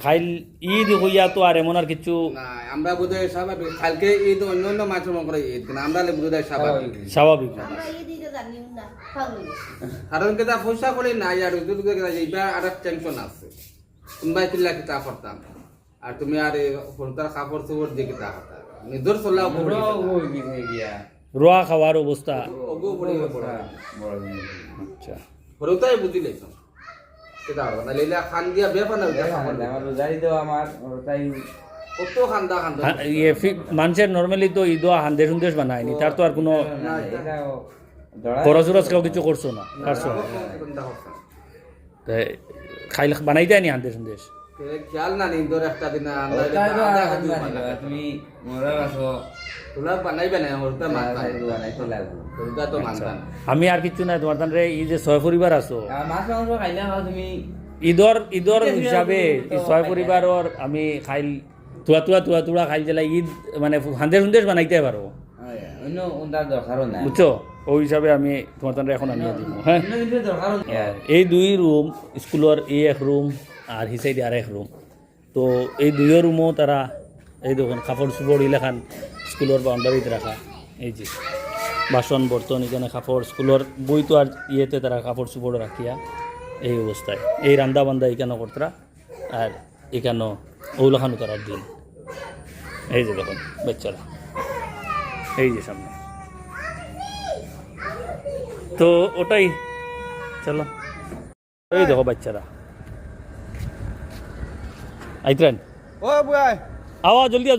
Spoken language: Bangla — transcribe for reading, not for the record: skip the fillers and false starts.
খাইল ঈদ হইয়া তো আর এমন আর কিছু না আমরা বোধহয় স্বাভাবিক কালকে ঈদ অন্য অন্য মাছের মনে করে ঈদ কিন্তু আমরা বোধহয় স্বাভাবিক স্বাভাবিক না। আমরা এই দিকে জানি না পাগল কারণ কেটা পয়সা করি না আর এইবার আর টেনশন আছে কোনবাই কিল্লা কিতা করতাম আর তুমি আর ফোনটার কাপড় চোপড় দিয়ে কিতা করতাম নিজর চলাও রোয়া খাওয়ার অবস্থা। ওগো পড়ে পড়া আচ্ছা হরতাই বুঝি লাইছো কেটা হবে না লেলা খান দিয়া বেপানা কত খান্দা খান্দা মানুষের নর্মালি তো ঈদ হান্দেশ উন্দেশ বানায়নি, তার তো আর কোনো খরচ উরচ কেউ কিছু করছো না পারছো না। তাই খাইলে বানাই দেয়নি হান্দেশ উন্দেশ। খেয়াল না নিন্দর একটা দিন তুমি মরা আছো তোলা বানাইবে না হরতা মানতা হরতা তো মানতা আমি আর কিছু নাই তোমার তানরে এই যে ছয় পরিবার আছো মাছ মাংস খাইলে খাও তুমি ঈদর হিসাবে এই ছয় পরিবারর আমি খাইল তুয়া খাইল জেলা ঈদ মানে হান্দেশ উন্দেশ বানাইতে পারো অন্য ওটার দরকারও নাই বুঝছো, ওই হিসাবে আমি তোমার তানরে এখন আনিয়ে দিব। হ্যাঁ অন্য কিছু দরকারও নাই এই দুই রুম স্কুলের এই এক রুম আর হিসাইডে আর এক রুম, তো এই দুইও রুমও তারা এই দেখুন কাপড় চোপড় ইলেখান স্কুলের বাউন্ডারিতে রাখা, এই যে বাসন বর্তন এখানে কাপড় স্কুলের বই তো আর ইয়েতে তারা কাপড় চোপড় রাখিয়া এই অবস্থায় এই রান্দা বান্দা এখানে করতরা আর এখানেও ওগুলোখানো তারার দিন। এই যে দেখুন বাচ্চারা এই যে সামনে, তো ওটাই চলো এই দেখো বাচ্চারা আইতরেন ও বুয়াই আওয়া জলদি